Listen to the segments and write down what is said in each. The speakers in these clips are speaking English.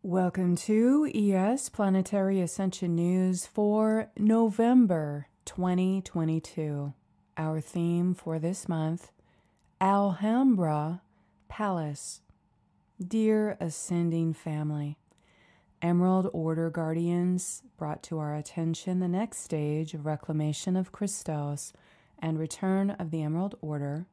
Welcome to ES Planetary Ascension News for November 2022. Our theme for this month, Alhambra Palace. Dear Ascending Family, Emerald Order Guardians brought to our attention the next stage of reclamation of Christos and return of the Emerald Order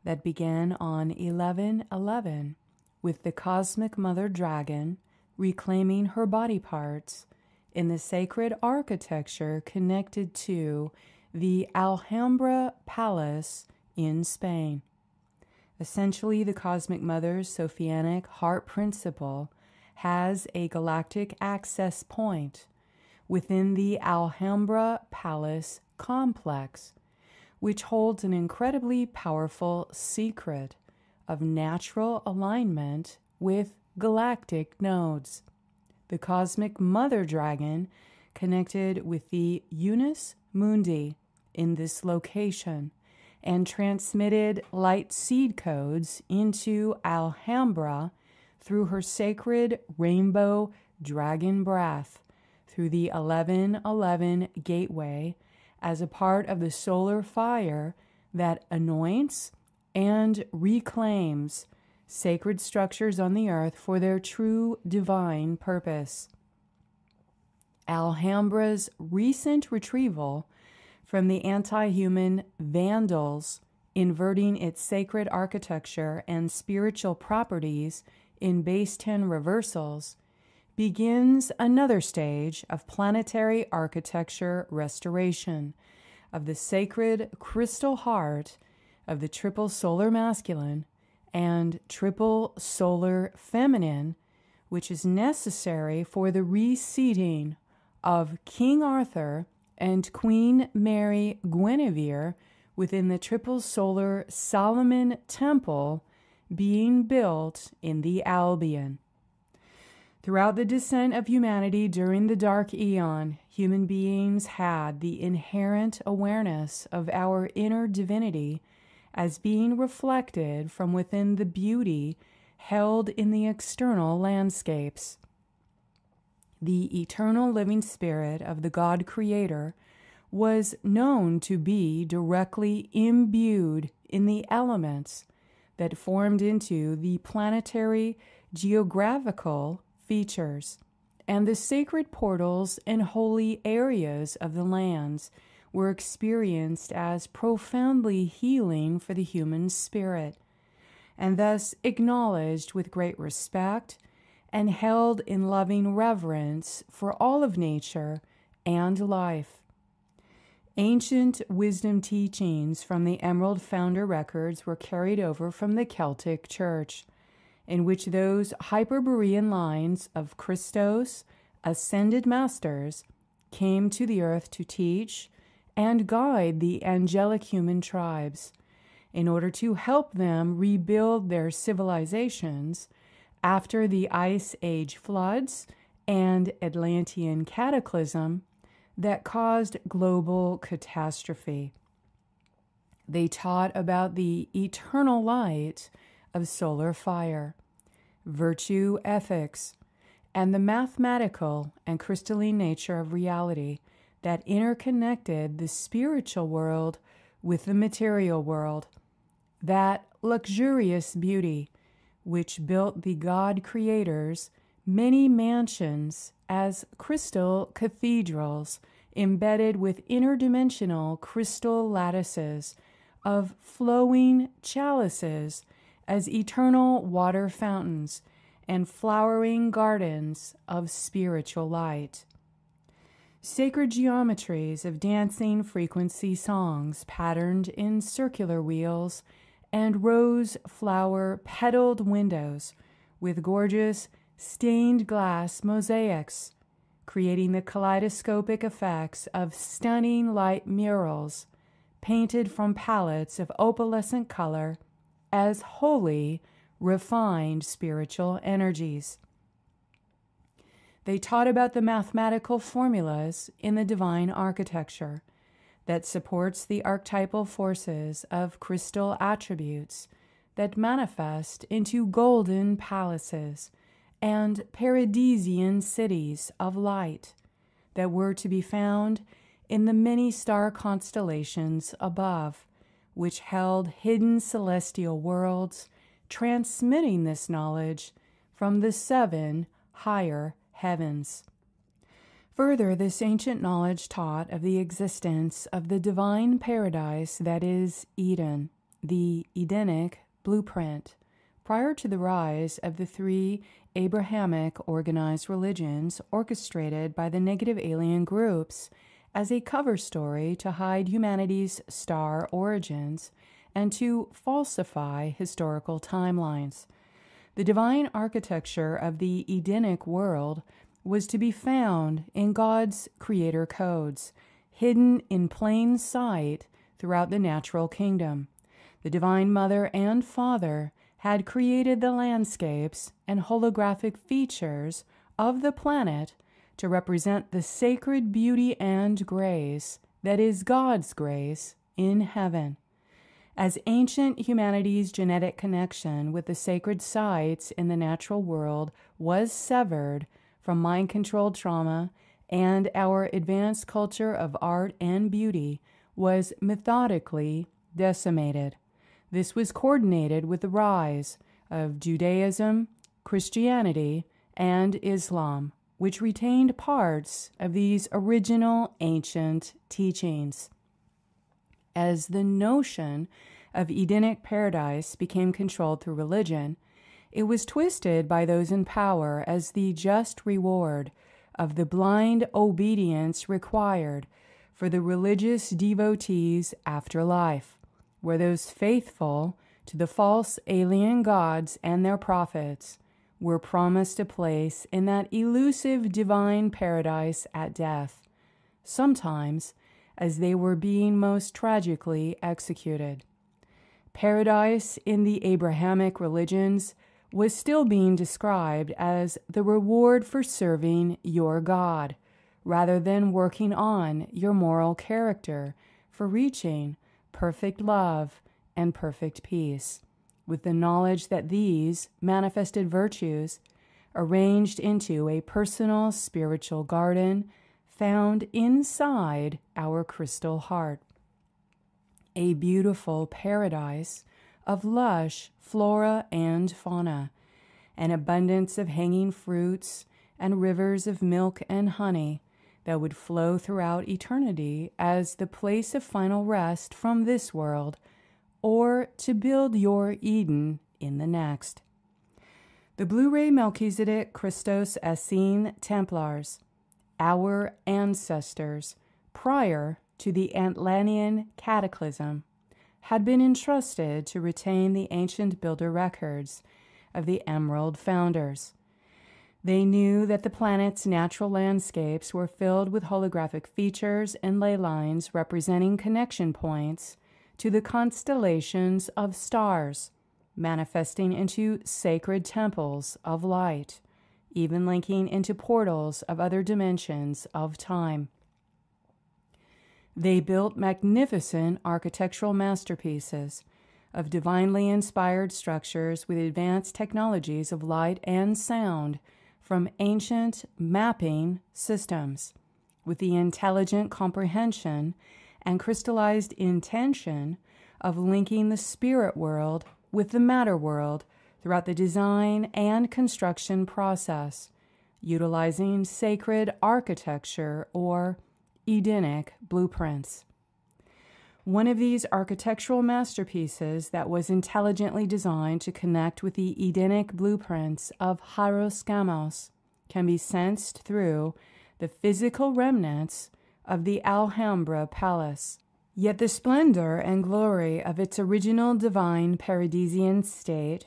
that began on 11/11 with the Cosmic Mother Dragon reclaiming her body parts in the sacred architecture connected to the Alhambra Palace in Spain. Essentially, the Cosmic Mother's Sophianic heart principle has a galactic access point within the Alhambra Palace complex, which holds an incredibly powerful secret of natural alignment with galactic nodes. The Cosmic Mother Dragon connected with the Unus Mundi in this location and transmitted light seed codes into Alhambra through her sacred rainbow dragon breath through the 1111 gateway as a part of the solar fire that anoints and reclaims sacred structures on the earth for their true divine purpose. Alhambra's recent retrieval from the anti-human Vandals inverting its sacred architecture and spiritual properties in base 10 reversals begins another stage of planetary architecture restoration of the sacred crystal heart of the triple solar masculine and triple solar feminine, which is necessary for the reseating of King Arthur and Queen Mary Guinevere within the triple solar Solomon temple being built in the Albion. Throughout the descent of humanity during the Dark Aeon, human beings had the inherent awareness of our inner divinity as being reflected from within the beauty held in the external landscapes. The eternal living spirit of the God Creator was known to be directly imbued in the elements that formed into the planetary geographical features, and the sacred portals and holy areas of the lands were experienced as profoundly healing for the human spirit, and thus acknowledged with great respect and held in loving reverence for all of nature and life. Ancient wisdom teachings from the Emerald Founder records were carried over from the Celtic Church, in which those Hyperborean lines of Christos, ascended masters, came to the earth to teach and guide the angelic human tribes in order to help them rebuild their civilizations after the Ice Age floods and Atlantean cataclysm that caused global catastrophe. They taught about the eternal light of solar fire, virtue ethics, and the mathematical and crystalline nature of reality that interconnected the spiritual world with the material world, that luxurious beauty which built the God Creator's many mansions as crystal cathedrals embedded with interdimensional crystal lattices of flowing chalices as eternal water fountains and flowering gardens of spiritual light. Sacred geometries of dancing frequency songs patterned in circular wheels and rose flower petaled windows with gorgeous stained glass mosaics, creating the kaleidoscopic effects of stunning light murals painted from palettes of opalescent color as holy, refined spiritual energies. They taught about the mathematical formulas in the divine architecture that supports the archetypal forces of crystal attributes that manifest into golden palaces and paradisian cities of light that were to be found in the many star constellations above, which held hidden celestial worlds, transmitting this knowledge from the 7 higher heavens. Further, this ancient knowledge taught of the existence of the divine paradise that is Eden, the Edenic blueprint, prior to the rise of the 3 Abrahamic organized religions orchestrated by the negative alien groups as a cover story to hide humanity's star origins and to falsify historical timelines. The divine architecture of the Edenic world was to be found in God's creator codes, hidden in plain sight throughout the natural kingdom. The Divine Mother and Father had created the landscapes and holographic features of the planet to represent the sacred beauty and grace that is God's grace in heaven. As ancient humanity's genetic connection with the sacred sites in the natural world was severed from mind-controlled trauma, and our advanced culture of art and beauty was methodically decimated. This was coordinated with the rise of Judaism, Christianity, and Islam, which retained parts of these original ancient teachings. As the notion of Edenic paradise became controlled through religion, it was twisted by those in power as the just reward of the blind obedience required for the religious devotees' afterlife, where those faithful to the false alien gods and their prophets were promised a place in that elusive divine paradise at death, sometimes as they were being most tragically executed. Paradise in the Abrahamic religions was still being described as the reward for serving your God, rather than working on your moral character for reaching perfect love and perfect peace, with the knowledge that these manifested virtues, arranged into a personal spiritual garden, found inside our crystal heart. A beautiful paradise of lush flora and fauna, an abundance of hanging fruits and rivers of milk and honey that would flow throughout eternity as the place of final rest from this world, or to build your Eden in the next. The Blue-ray Melchizedek Christos Essene Templars, our ancestors prior to the Atlantean cataclysm, had been entrusted to retain the ancient builder records of the Emerald founders. They knew that the planet's natural landscapes were filled with holographic features and ley lines representing connection points to the constellations of stars, manifesting into sacred temples of light, even linking into portals of other dimensions of time. They built magnificent architectural masterpieces of divinely inspired structures with advanced technologies of light and sound from ancient mapping systems, with the intelligent comprehension and crystallized intention of linking the spirit world with the matter world throughout the design and construction process, utilizing sacred architecture or Edenic blueprints. One of these architectural masterpieces that was intelligently designed to connect with the Edenic blueprints of Hieroskamos can be sensed through the physical remnants of the Alhambra Palace. Yet the splendor and glory of its original divine paradisian state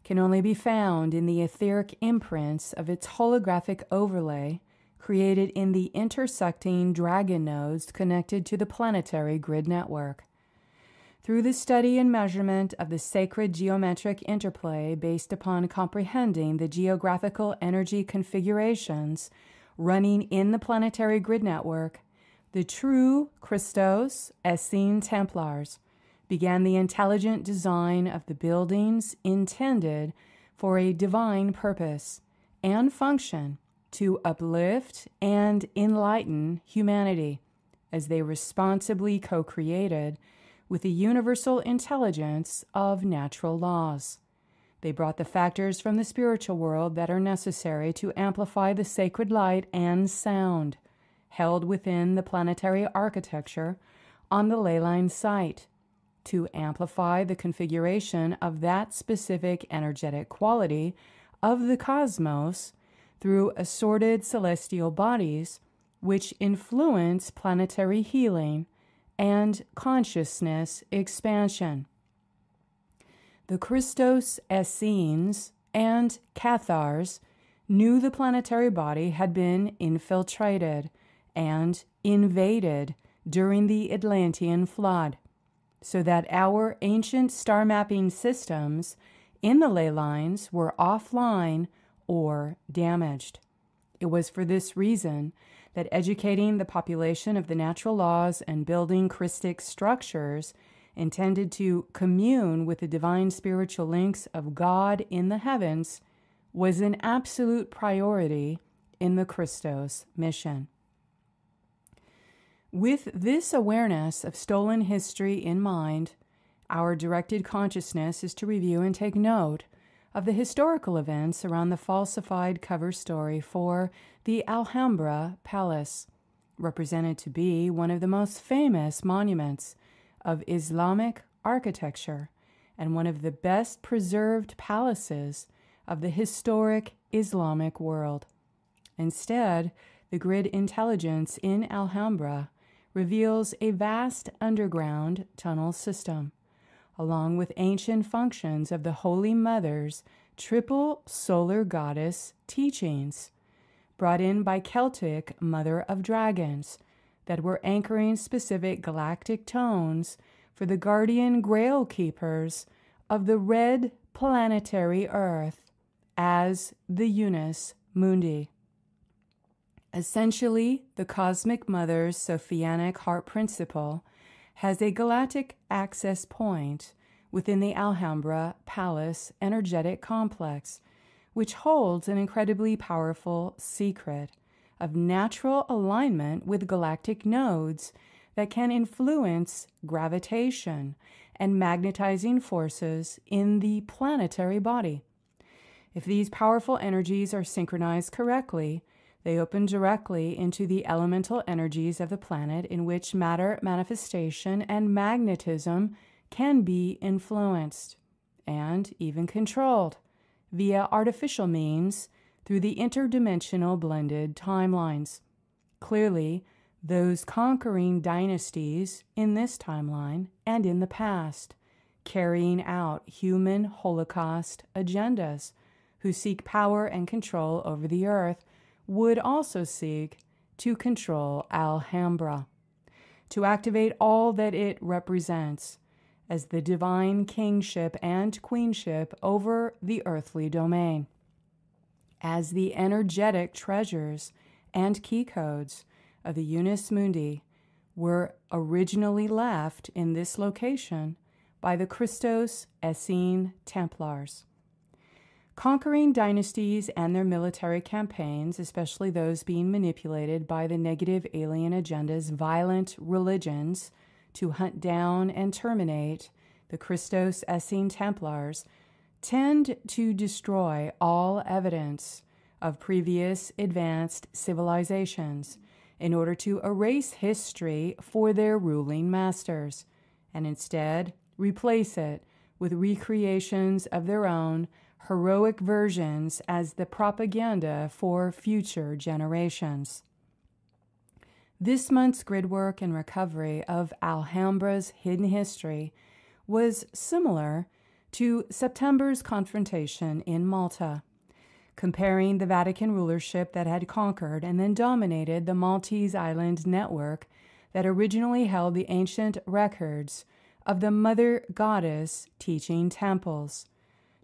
can only be found in the etheric imprints of its holographic overlay created in the intersecting dragon nodes connected to the planetary grid network. Through the study and measurement of the sacred geometric interplay based upon comprehending the geographical energy configurations running in the planetary grid network, the true Christos Essene Templars began the intelligent design of the buildings intended for a divine purpose and function to uplift and enlighten humanity as they responsibly co-created with the universal intelligence of natural laws. They brought the factors from the spiritual world that are necessary to amplify the sacred light and sound held within the planetary architecture on the ley line site, to amplify the configuration of that specific energetic quality of the cosmos through assorted celestial bodies which influence planetary healing and consciousness expansion. The Christos Essenes and Cathars knew the planetary body had been infiltrated and invaded during the Atlantean flood, so that our ancient star mapping systems in the ley lines were offline or damaged. It was for this reason that educating the population of the natural laws and building Christic structures intended to commune with the divine spiritual links of God in the heavens was an absolute priority in the Christos mission. With this awareness of stolen history in mind, our directed consciousness is to review and take note of the historical events around the falsified cover story for the Alhambra Palace, represented to be one of the most famous monuments of Islamic architecture and one of the best preserved palaces of the historic Islamic world. Instead, the grid intelligence in Alhambra reveals a vast underground tunnel system, along with ancient functions of the Holy Mother's triple solar goddess teachings, brought in by Celtic Mother of Dragons, that were anchoring specific galactic tones for the guardian grail keepers of the red planetary Earth as the Unus Mundi. Essentially, the Cosmic Mother's Sophianic heart principle has a galactic access point within the Alhambra Palace energetic complex, which holds an incredibly powerful secret of natural alignment with galactic nodes that can influence gravitation and magnetizing forces in the planetary body. If these powerful energies are synchronized correctly, they open directly into the elemental energies of the planet in which matter manifestation and magnetism can be influenced and even controlled via artificial means through the interdimensional blended timelines. Clearly, those conquering dynasties in this timeline and in the past, carrying out human Holocaust agendas, who seek power and control over the earth, would also seek to control Alhambra, to activate all that it represents as the divine kingship and queenship over the earthly domain, as the energetic treasures and key codes of the Unus Mundi were originally left in this location by the Christos Essene Templars. Conquering dynasties and their military campaigns, especially those being manipulated by the negative alien agenda's violent religions to hunt down and terminate the Christos Essene Templars, tend to destroy all evidence of previous advanced civilizations in order to erase history for their ruling masters, and instead replace it with recreations of their own heroic versions as the propaganda for future generations. This month's grid work and recovery of Alhambra's hidden history was similar to September's confrontation in Malta, comparing the Vatican rulership that had conquered and then dominated the Maltese island network that originally held the ancient records of the Mother Goddess teaching temples,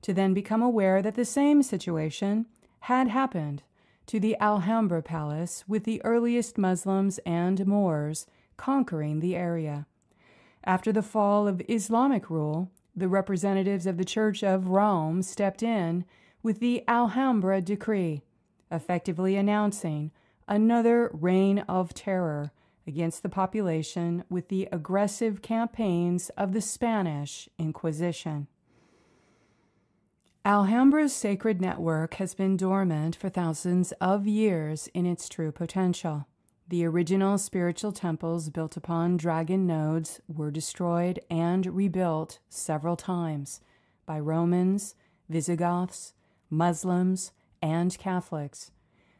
to then become aware that the same situation had happened to the Alhambra Palace with the earliest Muslims and Moors conquering the area. After the fall of Islamic rule, the representatives of the Church of Rome stepped in with the Alhambra Decree, effectively announcing another reign of terror against the population with the aggressive campaigns of the Spanish Inquisition. Alhambra's sacred network has been dormant for thousands of years in its true potential. The original spiritual temples built upon dragon nodes were destroyed and rebuilt several times by Romans, Visigoths, Muslims, and Catholics.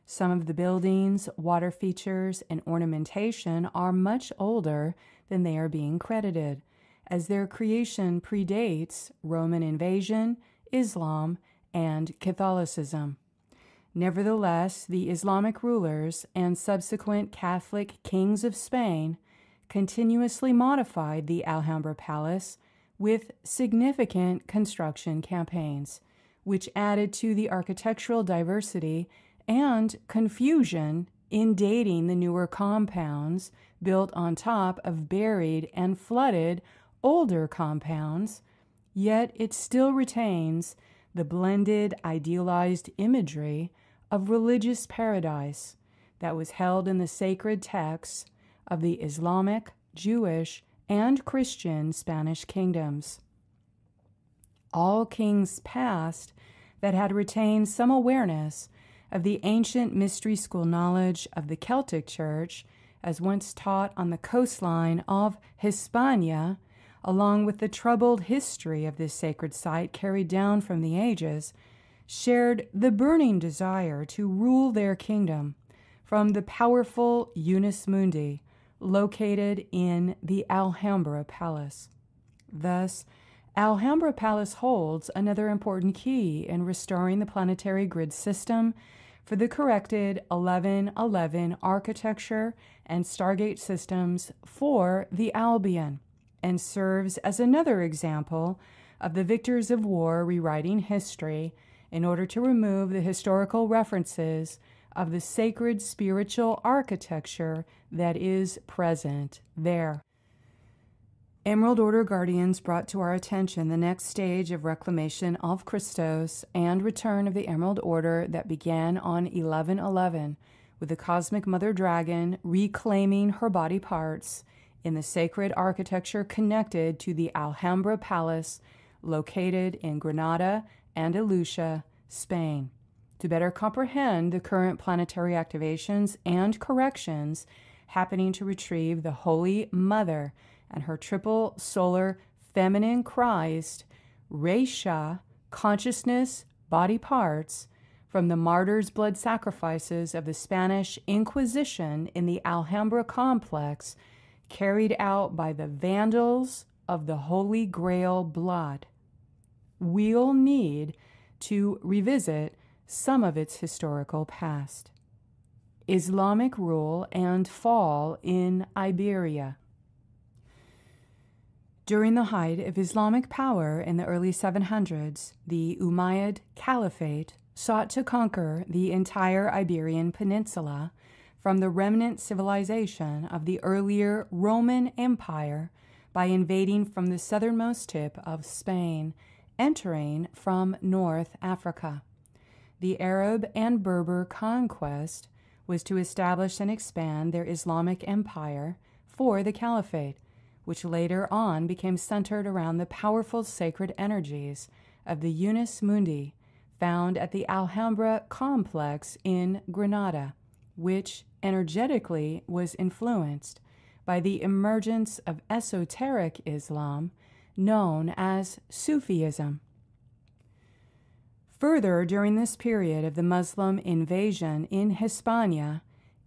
Some of the buildings, water features, and ornamentation are much older than they are being credited, as their creation predates Roman invasion, Islam, and Catholicism. Nevertheless, the Islamic rulers and subsequent Catholic kings of Spain continuously modified the Alhambra Palace with significant construction campaigns, which added to the architectural diversity and confusion in dating the newer compounds built on top of buried and flooded older compounds, yet it still retains the blended idealized imagery of religious paradise that was held in the sacred texts of the Islamic, Jewish, and Christian Spanish kingdoms. All kings past that had retained some awareness of the ancient mystery school knowledge of the Celtic Church, as once taught on the coastline of Hispania, along with the troubled history of this sacred site carried down from the ages, shared the burning desire to rule their kingdom from the powerful Unus Mundi, located in the Alhambra Palace. Thus, Alhambra Palace holds another important key in restoring the planetary grid system for the corrected 1111 architecture and Stargate systems for the Albion, and serves as another example of the victors of war rewriting history in order to remove the historical references of the sacred spiritual architecture that is present there. Emerald Order Guardians brought to our attention the next stage of reclamation of Christos and return of the Emerald Order that began on 1111 with the Cosmic Mother Dragon reclaiming her body parts in the sacred architecture connected to the Alhambra Palace located in Granada and Andalusia, Spain. To better comprehend the current planetary activations and corrections happening to retrieve the Holy Mother and her triple solar feminine Christ, Reisha, consciousness, body parts, from the martyrs' blood sacrifices of the Spanish Inquisition in the Alhambra complex, carried out by the Vandals of the Holy Grail blood. We'll need to revisit some of its historical past. Islamic rule and fall in Iberia. During the height of Islamic power in the early 700s, the Umayyad Caliphate sought to conquer the entire Iberian Peninsula from the remnant civilization of the earlier Roman Empire by invading from the southernmost tip of Spain, entering from North Africa. The Arab and Berber conquest was to establish and expand their Islamic empire for the Caliphate, which later on became centered around the powerful sacred energies of the Unus Mundi found at the Alhambra complex in Granada, which energetically was influenced by the emergence of esoteric Islam known as Sufism. Further, during this period of the Muslim invasion in Hispania,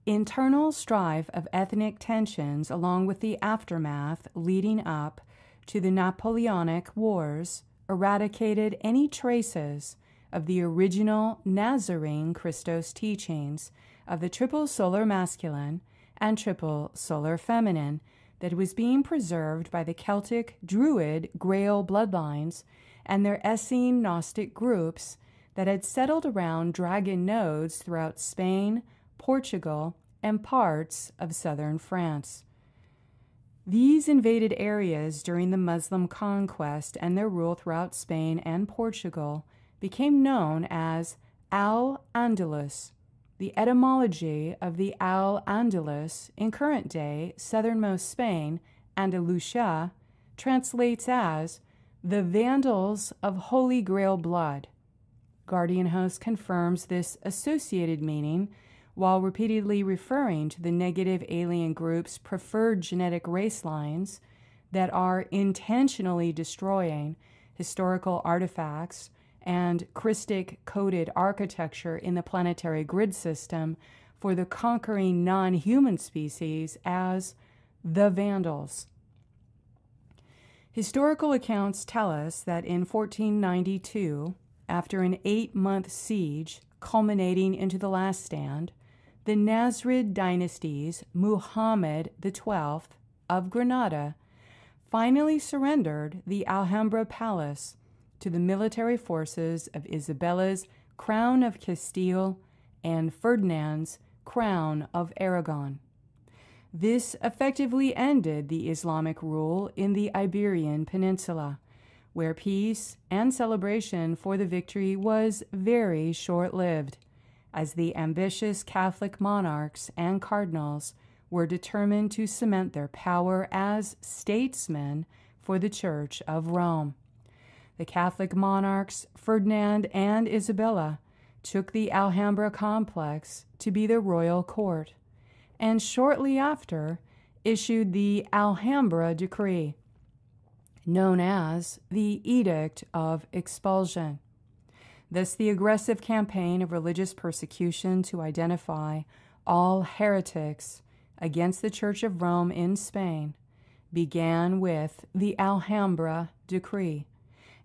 internal strife of ethnic tensions along with the aftermath leading up to the Napoleonic Wars eradicated any traces of the original Nazarene Christos teachings of the triple solar masculine and triple solar feminine that was being preserved by the Celtic Druid Grail bloodlines and their Essene Gnostic groups that had settled around dragon nodes throughout Spain, Portugal, and parts of southern France. These invaded areas during the Muslim conquest and their rule throughout Spain and Portugal became known as Al-Andalus. The etymology of the Al-Andalus in current-day southernmost Spain, Andalusia, translates as the Vandals of Holy Grail blood. Guardian Host confirms this associated meaning while repeatedly referring to the negative alien group's preferred genetic race lines that are intentionally destroying historical artifacts and Christic-coded architecture in the planetary grid system for the conquering non-human species as the Vandals. Historical accounts tell us that in 1492, after an 8-month siege culminating into the Last Stand, the Nasrid dynasty's Muhammad XII of Granada finally surrendered the Alhambra Palace to the military forces of Isabella's Crown of Castile and Ferdinand's Crown of Aragon. This effectively ended the Islamic rule in the Iberian Peninsula, where peace and celebration for the victory was very short-lived, as the ambitious Catholic monarchs and cardinals were determined to cement their power as statesmen for the Church of Rome. The Catholic monarchs, Ferdinand and Isabella, took the Alhambra complex to be their royal court, and shortly after issued the Alhambra Decree, known as the Edict of Expulsion. Thus, the aggressive campaign of religious persecution to identify all heretics against the Church of Rome in Spain began with the Alhambra Decree,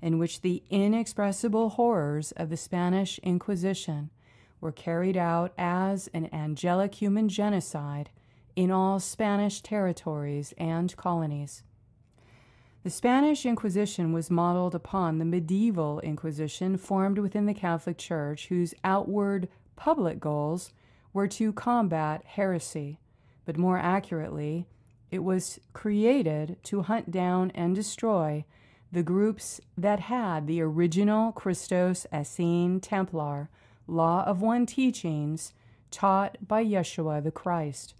in which the inexpressible horrors of the Spanish Inquisition were carried out as an angelic human genocide in all Spanish territories and colonies. The Spanish Inquisition was modeled upon the medieval Inquisition formed within the Catholic Church, whose outward public goals were to combat heresy, but more accurately, it was created to hunt down and destroy the groups that had the original Christos Essene Templar Law of One teachings taught by Yeshua the Christ.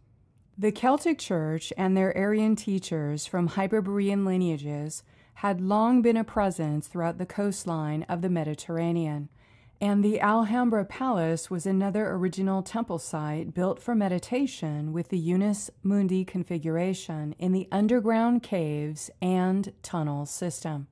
The Celtic Church and their Arian teachers from Hyperborean lineages had long been a presence throughout the coastline of the Mediterranean, and the Alhambra Palace was another original temple site built for meditation with the Unus Mundi configuration in the underground caves and tunnel system.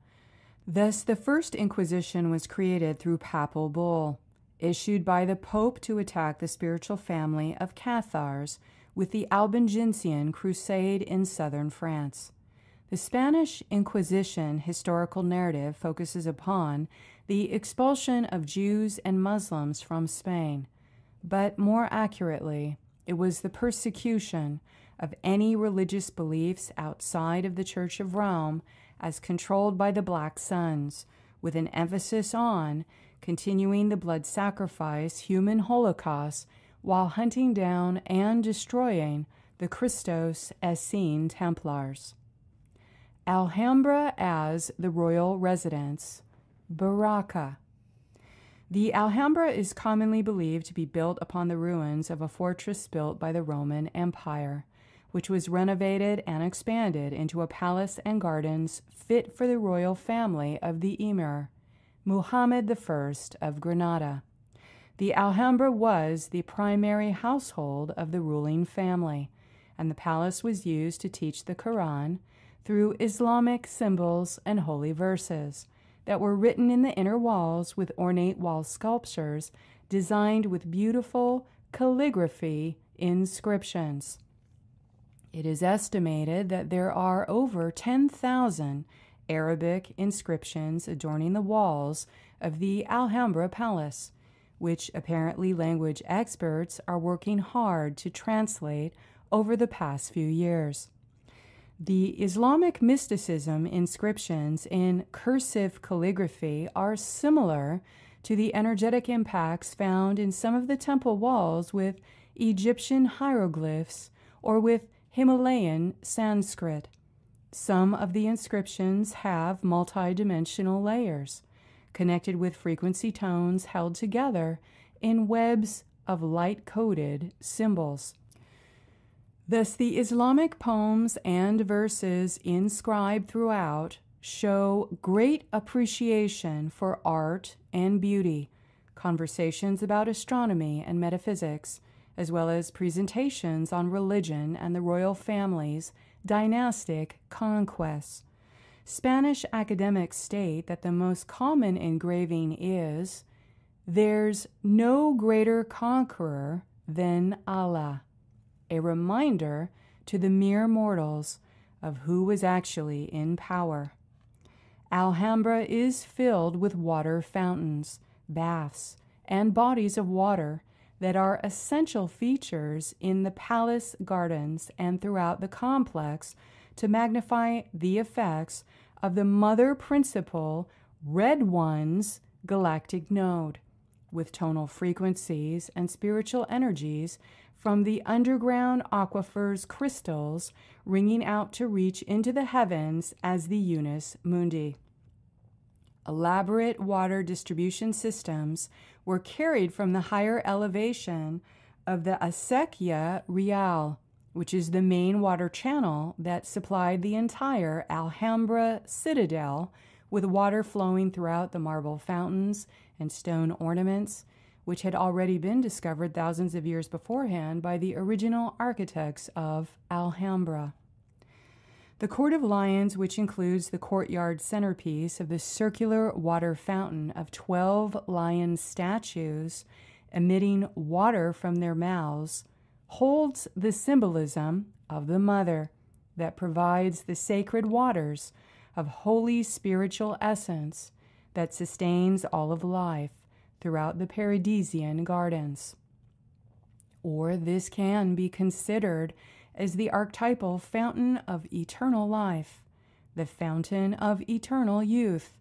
Thus, the First Inquisition was created through papal bull, issued by the Pope to attack the spiritual family of Cathars with the Albigensian Crusade in southern France. The Spanish Inquisition historical narrative focuses upon the expulsion of Jews and Muslims from Spain, but more accurately, it was the persecution of any religious beliefs outside of the Church of Rome as controlled by the Black Suns, with an emphasis on continuing the blood sacrifice human holocaust while hunting down and destroying the Christos Essene Templars. Alhambra as the royal residence, Baraka. The Alhambra is commonly believed to be built upon the ruins of a fortress built by the Roman Empire, which was renovated and expanded into a palace and gardens fit for the royal family of the Emir, Muhammad I of Granada. The Alhambra was the primary household of the ruling family, and the palace was used to teach the Quran through Islamic symbols and holy verses that were written in the inner walls with ornate wall sculptures designed with beautiful calligraphy inscriptions. It is estimated that there are over 10,000 Arabic inscriptions adorning the walls of the Alhambra Palace, which apparently language experts are working hard to translate over the past few years. The Islamic mysticism inscriptions in cursive calligraphy are similar to the energetic impacts found in some of the temple walls with Egyptian hieroglyphs or with Himalayan Sanskrit. Some of the inscriptions have multidimensional layers, connected with frequency tones held together in webs of light-coded symbols. Thus, the Islamic poems and verses inscribed throughout show great appreciation for art and beauty, conversations about astronomy and metaphysics, as well as presentations on religion and the royal family's dynastic conquests. Spanish academics state that the most common engraving is, "There's no greater conqueror than Allah," a reminder to the mere mortals of who was actually in power. Alhambra is filled with water fountains, baths, and bodies of water that are essential features in the palace gardens and throughout the complex to magnify the effects of the mother principle Red One's galactic node, with tonal frequencies and spiritual energies from the underground aquifer's crystals ringing out to reach into the heavens as the Unus Mundi. Elaborate water distribution systems were carried from the higher elevation of the Acequia Real, which is the main water channel that supplied the entire Alhambra citadel with water flowing throughout the marble fountains and stone ornaments, which had already been discovered thousands of years beforehand by the original architects of Alhambra. The Court of Lions, which includes the courtyard centerpiece of the circular water fountain of 12 lion statues emitting water from their mouths, holds the symbolism of the mother that provides the sacred waters of holy spiritual essence that sustains all of life throughout the Paradisian gardens. Or this can be considered as the archetypal fountain of eternal life, the fountain of eternal youth,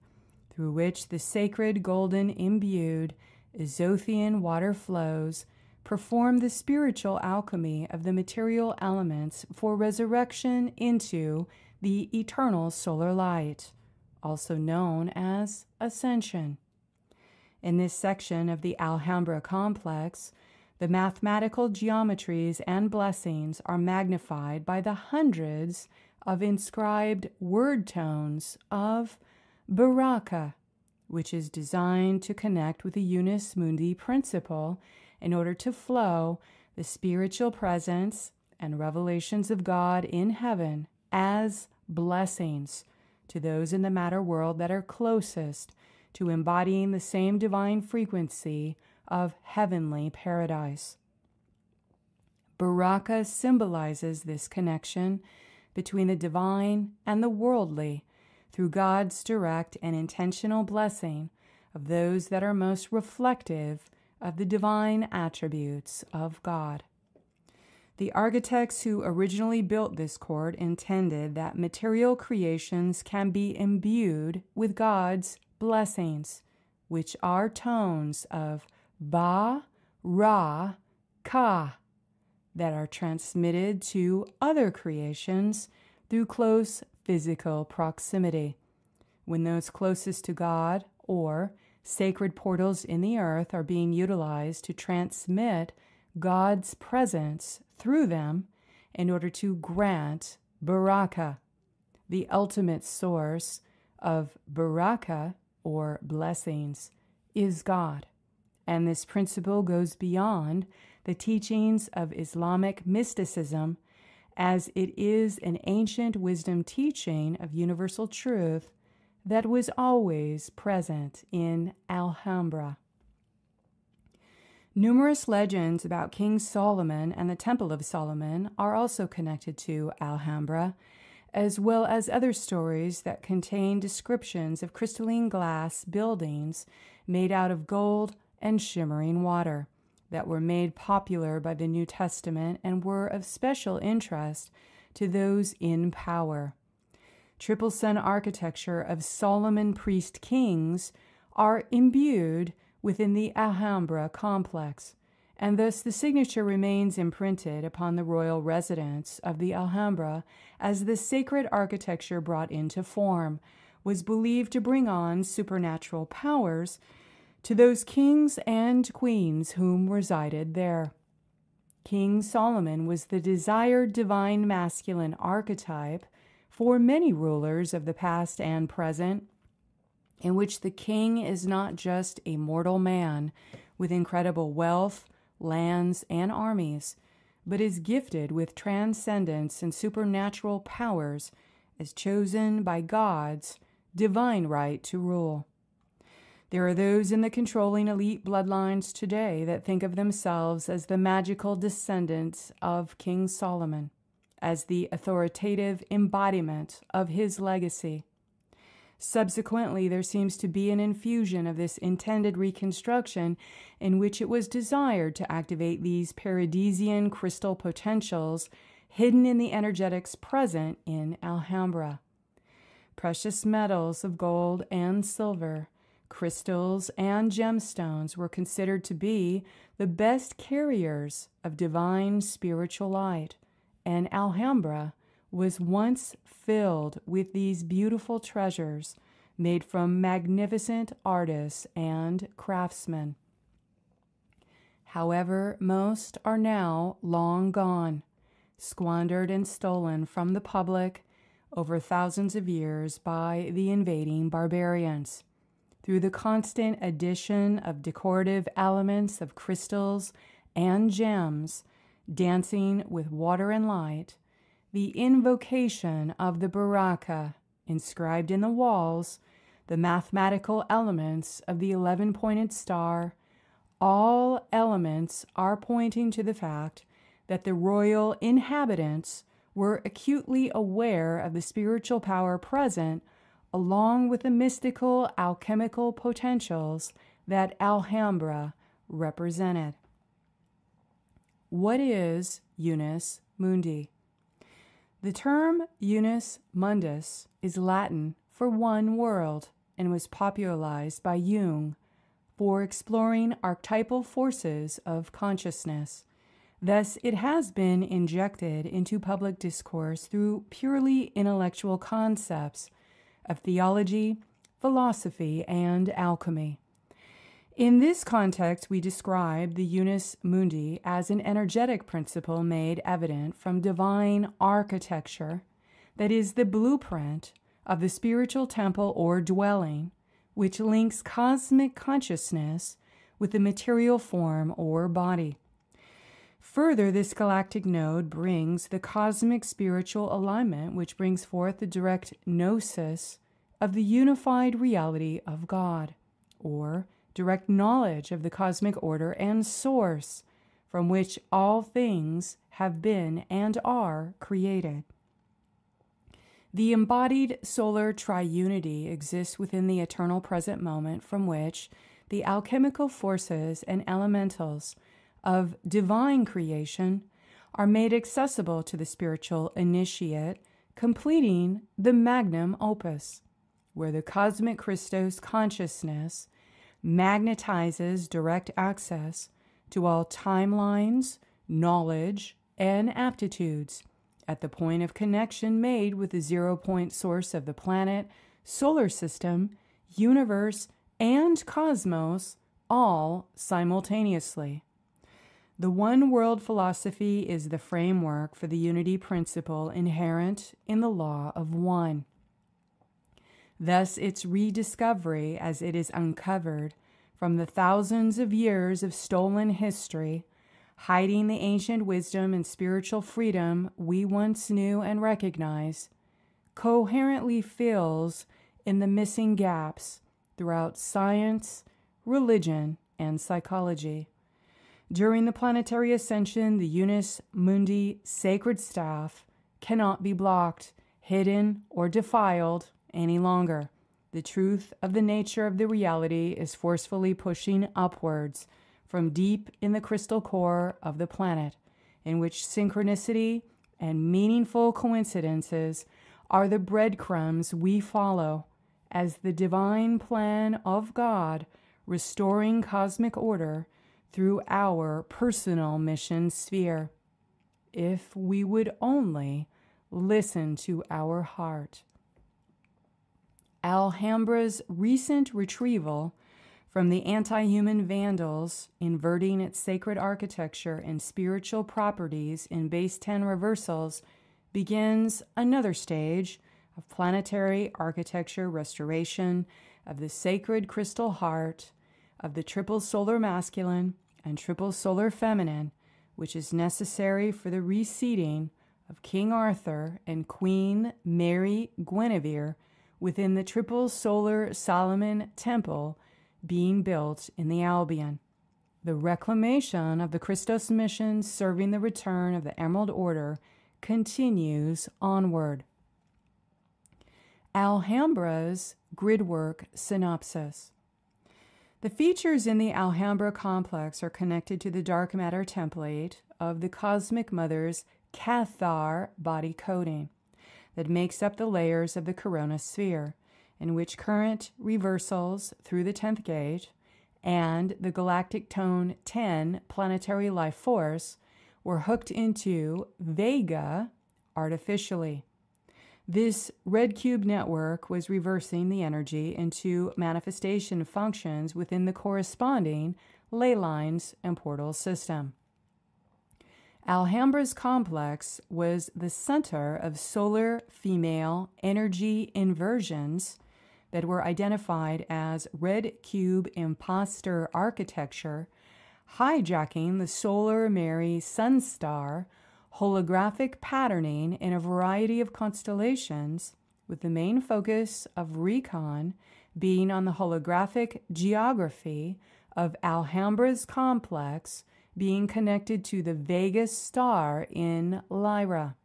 through which the sacred golden imbued Ezothian water flows perform the spiritual alchemy of the material elements for resurrection into the eternal solar light, also known as ascension. In this section of the Alhambra complex, the mathematical geometries and blessings are magnified by the hundreds of inscribed word tones of Baraka, which is designed to connect with the Unus Mundi principle in order to flow the spiritual presence and revelations of God in heaven as blessings to those in the matter world that are closest to embodying the same divine frequency of heavenly paradise. Baraka symbolizes this connection between the divine and the worldly through God's direct and intentional blessing of those that are most reflective of the divine attributes of God. The architects who originally built this court intended that material creations can be imbued with God's blessings, which are tones of Ba, Ra, Ka, that are transmitted to other creations through close physical proximity. When those closest to God or sacred portals in the earth are being utilized to transmit God's presence through them in order to grant Baraka, the ultimate source of Baraka or blessings, is God. And this principle goes beyond the teachings of Islamic mysticism, as it is an ancient wisdom teaching of universal truth that was always present in Alhambra. Numerous legends about King Solomon and the Temple of Solomon are also connected to Alhambra, as well as other stories that contain descriptions of crystalline glass buildings made out of gold and shimmering water that were made popular by the New Testament and were of special interest to those in power. Triple sun architecture of Solomon priest kings are imbued within the Alhambra complex, and thus the signature remains imprinted upon the royal residence of the Alhambra as the sacred architecture brought into form, was believed to bring on supernatural powers to those kings and queens whom resided there. King Solomon was the desired divine masculine archetype for many rulers of the past and present, in which the king is not just a mortal man with incredible wealth, lands, and armies, but is gifted with transcendence and supernatural powers as chosen by God's divine right to rule. There are those in the controlling elite bloodlines today that think of themselves as the magical descendants of King Solomon, as the authoritative embodiment of his legacy. Subsequently, there seems to be an infusion of this intended reconstruction in which it was desired to activate these paradisian crystal potentials hidden in the energetics present in Alhambra. Precious metals of gold and silver, crystals and gemstones were considered to be the best carriers of divine spiritual light, and Alhambra was once filled with these beautiful treasures made from magnificent artists and craftsmen. However, most are now long gone, squandered and stolen from the public over thousands of years by the invading barbarians. Through the constant addition of decorative elements of crystals and gems, dancing with water and light, the invocation of the baraka inscribed in the walls, the mathematical elements of the 11-pointed star, all elements are pointing to the fact that the royal inhabitants were acutely aware of the spiritual power present, along with the mystical alchemical potentials that Alhambra represented. What is Unus Mundi? The term Unus Mundus is Latin for one world and was popularized by Jung for exploring archetypal forces of consciousness. Thus, it has been injected into public discourse through purely intellectual concepts of theology, philosophy, and alchemy. In this context, we describe the Unus Mundi as an energetic principle made evident from divine architecture that is the blueprint of the spiritual temple or dwelling, which links cosmic consciousness with the material form or body. Further, this galactic node brings the cosmic spiritual alignment, which brings forth the direct gnosis of the unified reality of God, or direct knowledge of the cosmic order and source from which all things have been and are created. The embodied solar triunity exists within the eternal present moment from which the alchemical forces and elementals of divine creation are made accessible to the spiritual initiate, completing the magnum opus, where the cosmic Christos consciousness magnetizes direct access to all timelines, knowledge, and aptitudes at the point of connection made with the 0-point source of the planet, solar system, universe, and cosmos, all simultaneously. The one world philosophy is the framework for the unity principle inherent in the law of one. Thus, its rediscovery, as it is uncovered from the thousands of years of stolen history, hiding the ancient wisdom and spiritual freedom we once knew and recognized, coherently fills in the missing gaps throughout science, religion, and psychology. During the planetary ascension, the Unus Mundi sacred staff cannot be blocked, hidden, or defiled any longer. The truth of the nature of the reality is forcefully pushing upwards from deep in the crystal core of the planet, in which synchronicity and meaningful coincidences are the breadcrumbs we follow as the divine plan of God restoring cosmic order through our personal mission sphere. If we would only listen to our heart. Alhambra's recent retrieval from the anti-human vandals, inverting its sacred architecture and spiritual properties in base 10 reversals, begins another stage of planetary architecture restoration of the sacred crystal heart of the triple solar masculine and triple solar feminine, which is necessary for the reseating of King Arthur and Queen Mary Guinevere within the triple solar Solomon temple being built in the Albion. The reclamation of the Christos mission serving the return of the Emerald Order continues onward. Alhambra's gridwork synopsis. The features in the Alhambra complex are connected to the dark matter template of the Cosmic Mother's Cathar body coding that makes up the layers of the corona sphere, in which current reversals through the 10th gate and the galactic tone 10 planetary life force were hooked into Vega artificially. This red cube network was reversing the energy into manifestation functions within the corresponding ley lines and portal system. Alhambra's complex was the center of solar female energy inversions that were identified as red cube imposter architecture, hijacking the solar Mary sun star holographic patterning in a variety of constellations, with the main focus of recon being on the holographic geography of Alhambra's complex being connected to the Vega star in Lyra.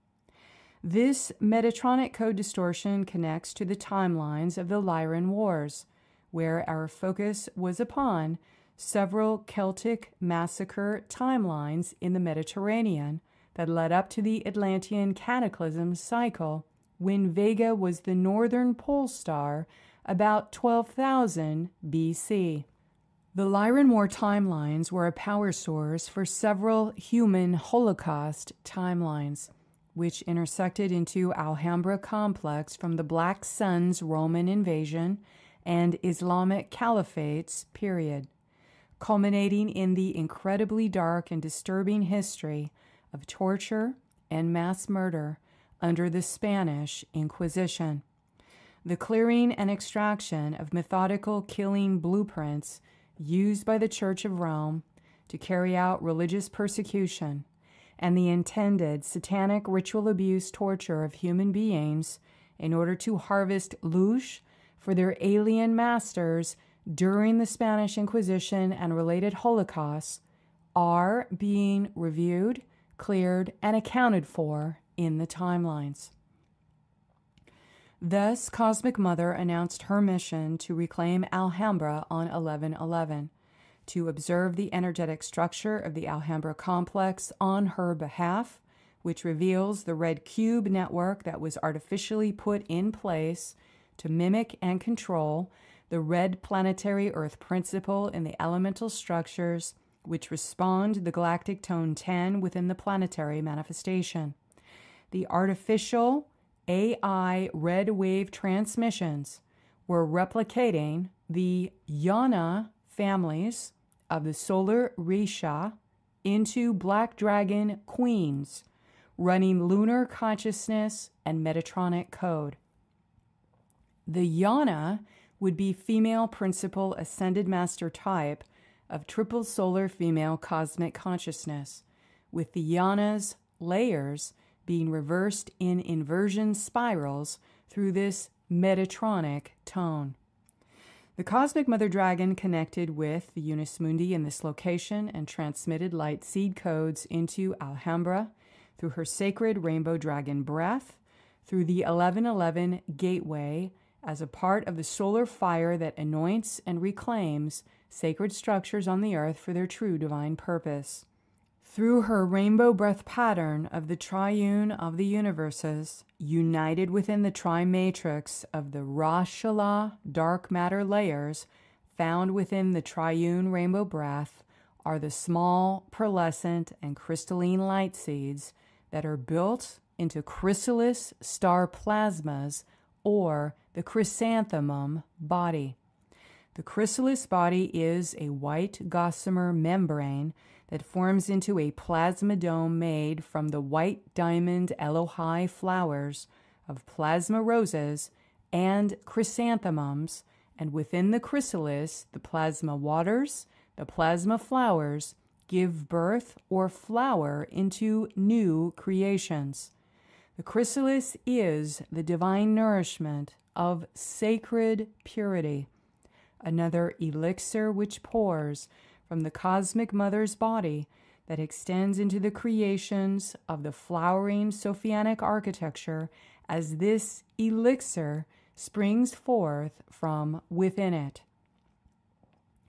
This Metatronic code distortion connects to the timelines of the Lyran Wars, where our focus was upon several Celtic massacre timelines in the Mediterranean that led up to the Atlantean cataclysm cycle, when Vega was the northern pole star about 12,000 BC. The Lyran War timelines were a power source for several human Holocaust timelines, which intersected into Alhambra complex from the Black Sun's Roman invasion and Islamic Caliphate's period, culminating in the incredibly dark and disturbing history of torture and mass murder under the Spanish Inquisition. The clearing and extraction of methodical killing blueprints used by the Church of Rome to carry out religious persecution, and the intended satanic ritual abuse torture of human beings in order to harvest louche for their alien masters during the Spanish Inquisition and related holocausts are being reviewed, cleared, and accounted for in the timelines. Thus, Cosmic Mother announced her mission to reclaim Alhambra on 11/11, to observe the energetic structure of the Alhambra complex on her behalf, which reveals the red cube network that was artificially put in place to mimic and control the red planetary Earth principle in the elemental structures which respond to the galactic tone 10 within the planetary manifestation. The artificial AI red wave transmissions were replicating the Yana families of the solar Risha into Black Dragon queens, running lunar consciousness and Metatronic code. The Yana would be female principal ascended master type of triple solar female cosmic consciousness, with the Yana's layers being reversed in inversion spirals through this Metatronic tone. The Cosmic Mother Dragon connected with the Unus Mundi in this location and transmitted light seed codes into Alhambra through her sacred Rainbow Dragon breath, through the 1111 gateway as a part of the solar fire that anoints and reclaims sacred structures on the earth for their true divine purpose. Through her rainbow breath pattern of the triune of the universes, united within the tri-matrix of the Rashala dark matter layers found within the triune rainbow breath, are the small, pearlescent, and crystalline light seeds that are built into chrysalis star plasmas or the chrysanthemum body. The chrysalis body is a white gossamer membrane that forms into a plasma dome made from the white diamond Elohai flowers of plasma roses and chrysanthemums, and within the chrysalis, the plasma waters, the plasma flowers, give birth or flower into new creations. The chrysalis is the divine nourishment of sacred purity, another elixir which pours from the cosmic mother's body that extends into the creations of the flowering Sophianic architecture as this elixir springs forth from within it.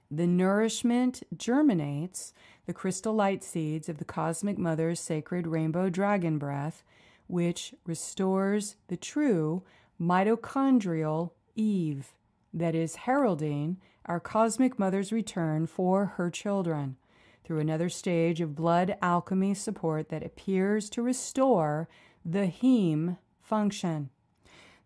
The nourishment germinates the crystal light seeds of the cosmic mother's sacred rainbow dragon breath, which restores the true mitochondrial Eve that is heralding our cosmic mother's return for her children through another stage of blood alchemy support that appears to restore the heme function.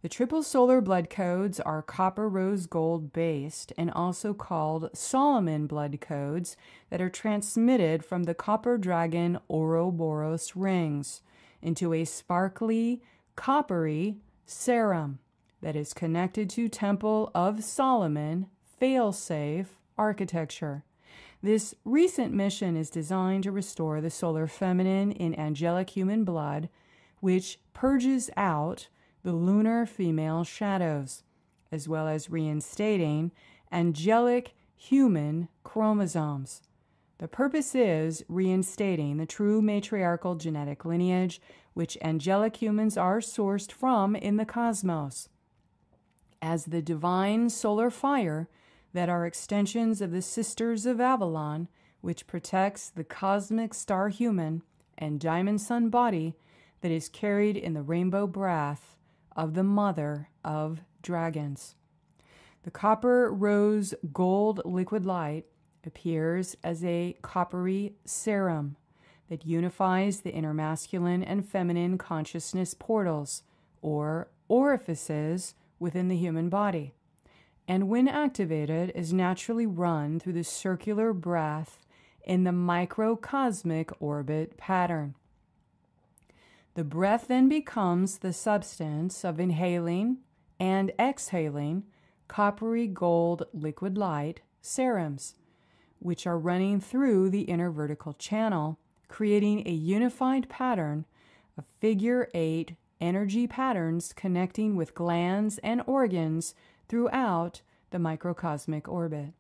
The triple solar blood codes are copper rose gold based and also called Solomon blood codes that are transmitted from the copper dragon Ouroboros rings into a sparkly, coppery serum that is connected to Temple of Solomon failsafe architecture. This recent mission is designed to restore the solar feminine in angelic human blood, which purges out the lunar female shadows, as well as reinstating angelic human chromosomes. The purpose is reinstating the true matriarchal genetic lineage which angelic humans are sourced from in the cosmos, as the divine solar fire that are extensions of the Sisters of Avalon, which protects the cosmic star human and diamond sun body that is carried in the rainbow breath of the mother of dragons. The copper rose gold liquid light appears as a coppery serum that unifies the inner masculine and feminine consciousness portals, or orifices, within the human body, and when activated is naturally run through the circular breath in the microcosmic orbit pattern. The breath then becomes the substance of inhaling and exhaling coppery gold liquid light serums, which are running through the inner vertical channel, creating a unified pattern of figure 8 energy patterns connecting with glands and organs throughout the microcosmic orbit.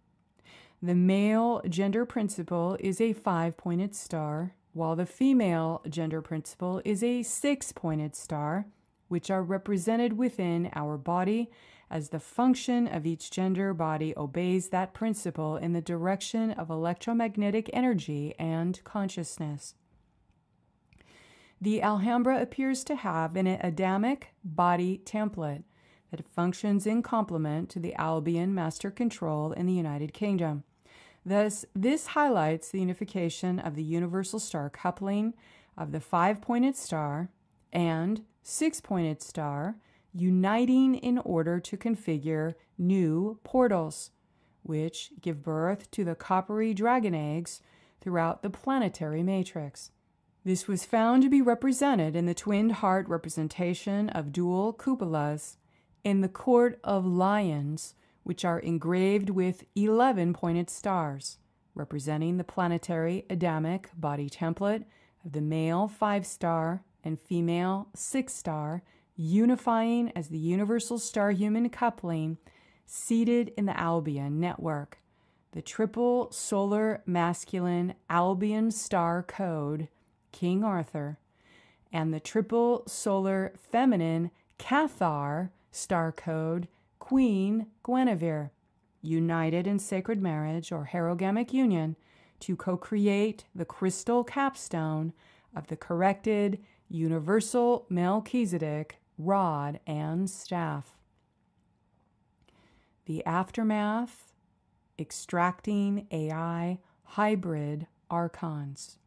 The male gender principle is a 5-pointed star, while the female gender principle is a 6-pointed star, which are represented within our body as the function of each gender body obeys that principle in the direction of electromagnetic energy and consciousness. The Alhambra appears to have an Adamic body template that functions in complement to the Albion master control in the United Kingdom. Thus, this highlights the unification of the universal star coupling of the 5-pointed star and 6-pointed star uniting in order to configure new portals, which give birth to the coppery dragon eggs throughout the planetary matrix. This was found to be represented in the twinned heart representation of dual cupolas in the Court of Lions, which are engraved with 11-pointed stars, representing the planetary Adamic body template of the male 5-star and female 6-star, unifying as the universal star-human coupling seated in the Albion network, the triple solar masculine Albion star code, King Arthur, and the triple solar feminine Cathar star code, Queen Guinevere, united in sacred marriage or herogamic union to co-create the crystal capstone of the corrected universal Melchizedek rod and staff. The aftermath, extracting AI hybrid archons.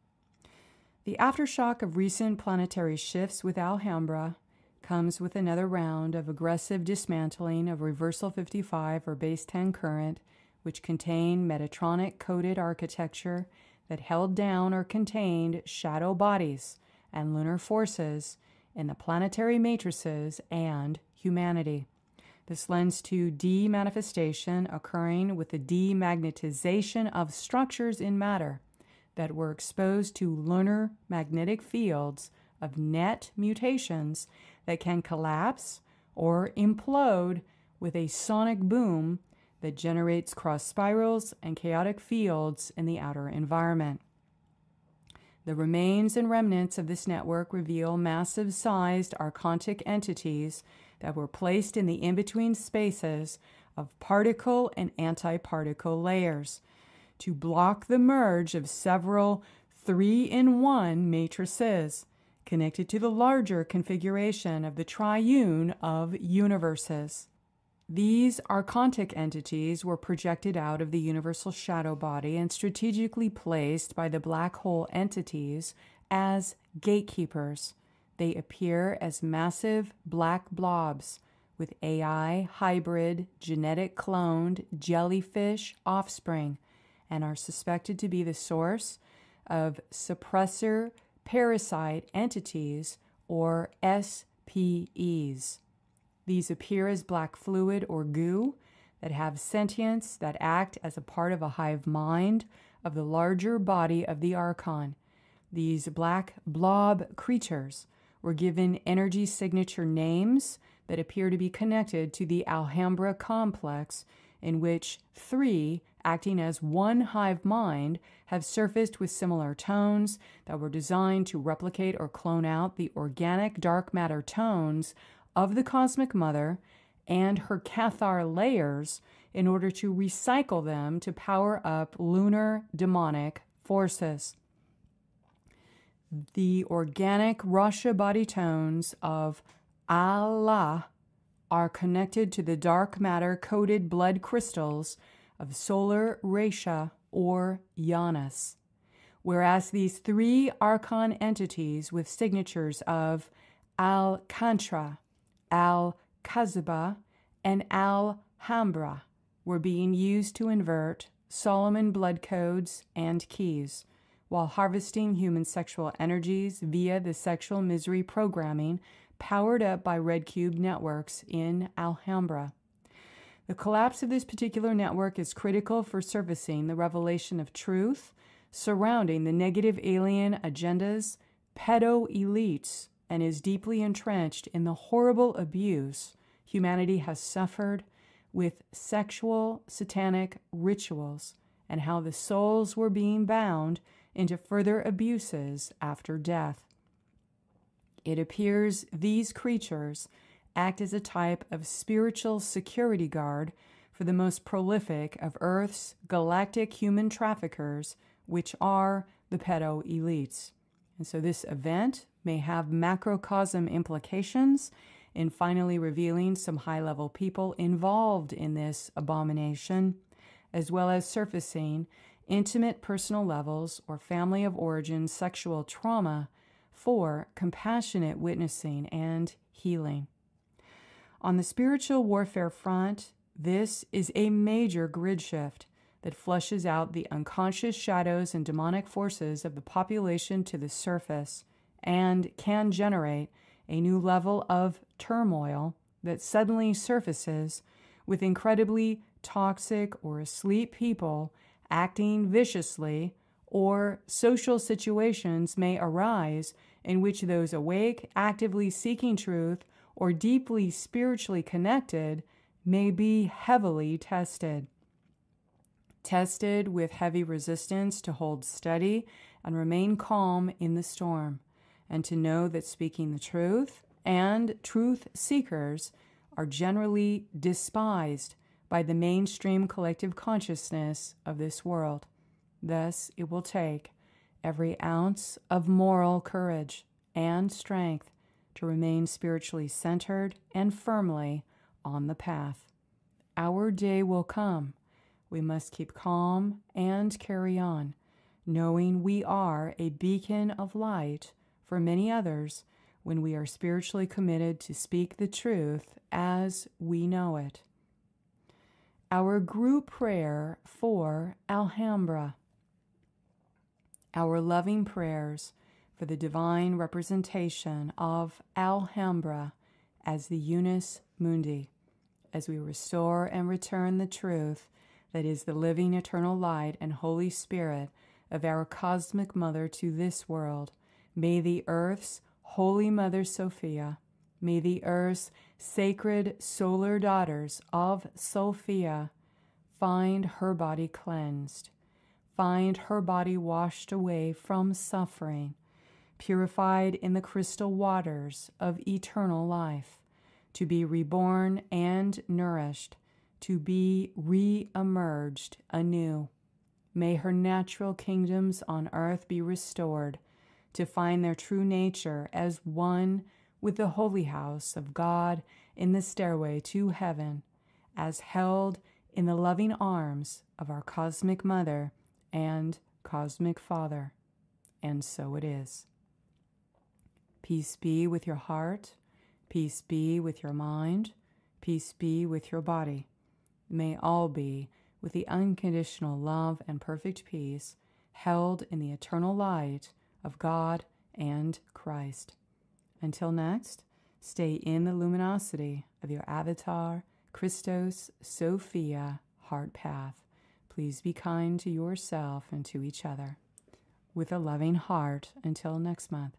The aftershock of recent planetary shifts with Alhambra comes with another round of aggressive dismantling of reversal 55 or base 10 current, which contain Metatronic-coded architecture that held down or contained shadow bodies and lunar forces in the planetary matrices and humanity. This lends to demanifestation occurring with the demagnetization of structures in matter that were exposed to lunar magnetic fields of net mutations that can collapse or implode with a sonic boom that generates cross spirals and chaotic fields in the outer environment. The remains and remnants of this network reveal massive-sized archontic entities that were placed in the in-between spaces of particle and antiparticle layers to block the merge of several 3-in-1 matrices connected to the larger configuration of the triune of universes. These archontic entities were projected out of the universal shadow body and strategically placed by the black hole entities as gatekeepers. They appear as massive black blobs with AI, hybrid, genetic cloned jellyfish offspring and are suspected to be the source of suppressor parasite entities, or SPEs. These appear as black fluid or goo that have sentience that act as a part of a hive mind of the larger body of the archon. These black blob creatures were given energy signature names that appear to be connected to the Alhambra complex, in which 3, acting as one hive mind, have surfaced with similar tones that were designed to replicate or clone out the organic dark matter tones of the cosmic mother and her Cathar layers in order to recycle them to power up lunar demonic forces. The organic Rasha body tones of Allah are connected to the dark matter-coated blood crystals of solar Resha or Janus, whereas these 3 archon entities with signatures of Al-Kantra, Al-Kazaba, and Al-Hambra were being used to invert Solomon blood codes and keys, while harvesting human sexual energies via the sexual misery programming powered up by red cube networks in Alhambra. The collapse of this particular network is critical for surfacing the revelation of truth surrounding the negative alien agendas, pedo-elites, and is deeply entrenched in the horrible abuse humanity has suffered with sexual satanic rituals and how the souls were being bound into further abuses after death. It appears these creatures act as a type of spiritual security guard for the most prolific of Earth's galactic human traffickers, which are the pedo-elites. And so this event may have macrocosm implications in finally revealing some high-level people involved in this abomination, as well as surfacing intimate personal levels or family of origin sexual trauma for compassionate witnessing and healing. On the spiritual warfare front, this is a major grid shift that flushes out the unconscious shadows and demonic forces of the population to the surface and can generate a new level of turmoil that suddenly surfaces with incredibly toxic or asleep people acting viciously, or social situations may arise in which those awake, actively seeking truth, or deeply spiritually connected may be heavily tested. Tested with heavy resistance to hold steady and remain calm in the storm, and to know that speaking the truth and truth seekers are generally despised by the mainstream collective consciousness of this world. Thus, it will take every ounce of moral courage and strength to remain spiritually centered and firmly on the path. Our day will come. We must keep calm and carry on, knowing we are a beacon of light for many others when we are spiritually committed to speak the truth as we know it. Our group prayer for Alhambra. Our loving prayers for the divine representation of Alhambra as the Unus Mundi, as we restore and return the truth that is the living eternal light and Holy Spirit of our cosmic mother to this world. May the earth's Holy Mother Sophia, may the earth's sacred solar daughters of Sophia find her body cleansed, find her body washed away from suffering, purified in the crystal waters of eternal life, to be reborn and nourished, to be re-emerged anew. May her natural kingdoms on earth be restored, to find their true nature as one with the holy house of God in the stairway to heaven, as held in the loving arms of our cosmic mother and cosmic father. And so it is. Peace be with your heart. Peace be with your mind. Peace be with your body. May all be with the unconditional love and perfect peace held in the eternal light of God and Christ. Until next, stay in the luminosity of your avatar, Christos Sophia heart path. Please be kind to yourself and to each other. With a loving heart until next month.